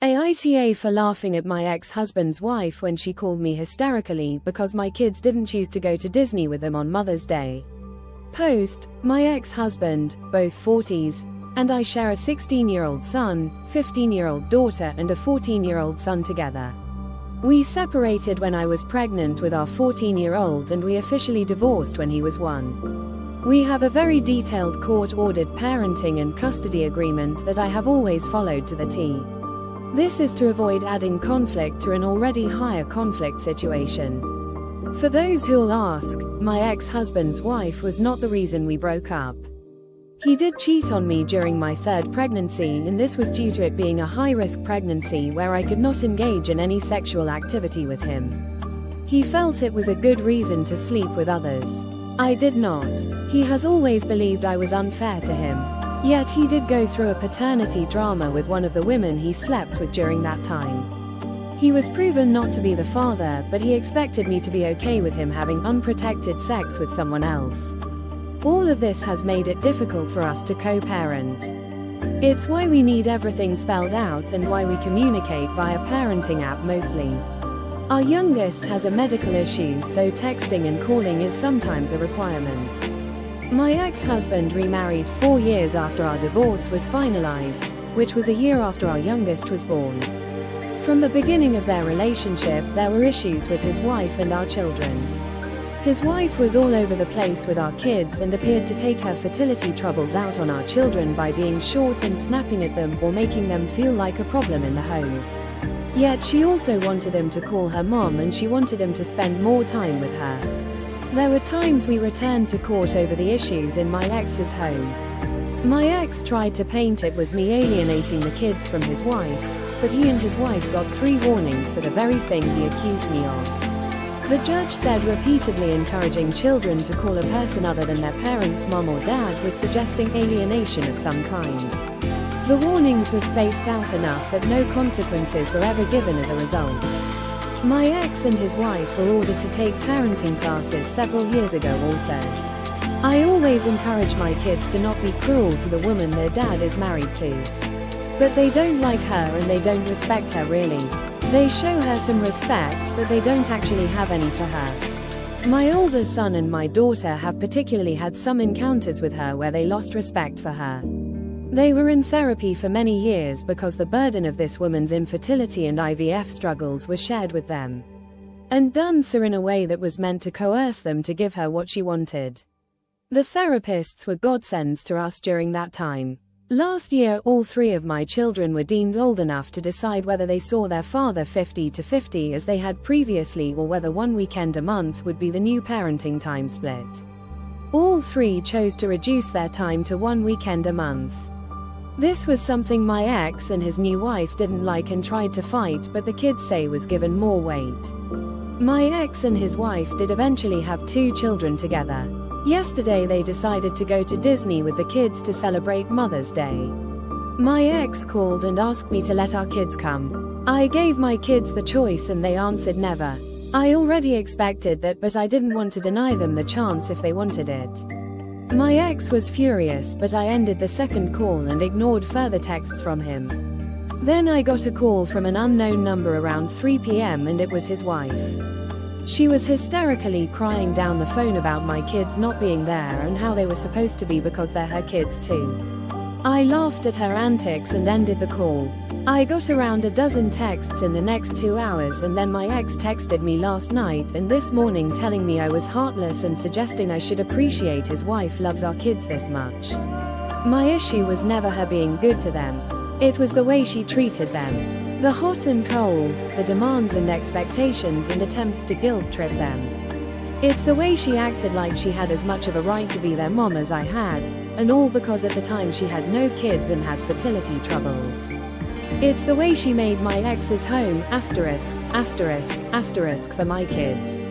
AITA for laughing at my ex-husband's wife when she called me hysterically because my kids didn't choose to go to Disney with them on Mother's Day. Post: my ex-husband, both 40s, and I share a 16-year-old son, 15-year-old daughter and a 14-year-old son together. We separated when I was pregnant with our 14-year-old and we officially divorced when he was 1. We have a very detailed court-ordered parenting and custody agreement that I have always followed to the T. This is to avoid adding conflict to an already higher conflict situation. For those who'll ask, my ex-husband's wife was not the reason we broke up. He did cheat on me during my 3rd pregnancy, and this was due to it being a high-risk pregnancy where I could not engage in any sexual activity with him. He felt it was a good reason to sleep with others. I did not. He has always believed I was unfair to him. Yet he did go through a paternity drama with one of the women he slept with during that time. He was proven not to be the father, but he expected me to be okay with him having unprotected sex with someone else. All of this has made it difficult for us to co-parent. It's why we need everything spelled out and why we communicate via parenting app mostly. Our youngest has a medical issue, so texting and calling is sometimes a requirement. My ex-husband remarried 4 years after our divorce was finalized, which was a year after our youngest was born. From the beginning of their relationship, there were issues with his wife and our children. His wife was all over the place with our kids and appeared to take her fertility troubles out on our children by being short and snapping at them or making them feel like a problem in the home. Yet she also wanted him to call her mom and she wanted him to spend more time with her. There were times we returned to court over the issues in my ex's home. My ex tried to paint it was me alienating the kids from his wife, but he and his wife got 3 warnings for the very thing he accused me of. The judge said repeatedly encouraging children to call a person other than their parents mom or dad was suggesting alienation of some kind. The warnings were spaced out enough that no consequences were ever given as a result. My ex and his wife were ordered to take parenting classes several years ago also. I always encourage my kids to not be cruel to the woman their dad is married to. But they don't like her and they don't respect her really. They show her some respect, but they don't actually have any for her. My older son and my daughter have particularly had some encounters with her where they lost respect for her. They were in therapy for many years because the burden of this woman's infertility and IVF struggles were shared with them. And done so in a way that was meant to coerce them to give her what she wanted. The therapists were godsends to us during that time. Last year all 3 of my children were deemed old enough to decide whether they saw their father 50-50 as they had previously or whether 1 weekend a month would be the new parenting time split. All 3 chose to reduce their time to 1 weekend a month. This was something my ex and his new wife didn't like and tried to fight, but the kids say was given more weight. My ex and his wife did eventually have 2 children together. Yesterday they decided to go to Disney with the kids to celebrate Mother's Day. My ex called and asked me to let our kids come. I gave my kids the choice and they answered never. I already expected that, but I didn't want to deny them the chance if they wanted it. My ex was furious, but I ended the 2nd call and ignored further texts from him. Then I got a call from an unknown number around 3 p.m. and it was his wife. She was hysterically crying down the phone about my kids not being there and how they were supposed to be because they're her kids too. I laughed at her antics and ended the call. I got around a dozen texts in the next 2 hours and then my ex texted me last night and this morning telling me I was heartless and suggesting I should appreciate his wife loves our kids this much. My issue was never her being good to them. It was the way she treated them. The hot and cold, the demands and expectations and attempts to guilt trip them. It's the way she acted like she had as much of a right to be their mom as I had, and all because at the time she had no kids and had fertility troubles. It's the way she made my ex's home **** for my kids.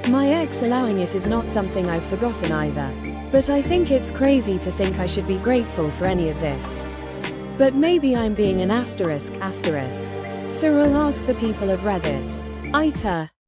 My ex allowing it is not something I've forgotten either. But I think it's crazy to think I should be grateful for any of this. But maybe I'm being an ***. Cyril asked the people of Reddit. AITA.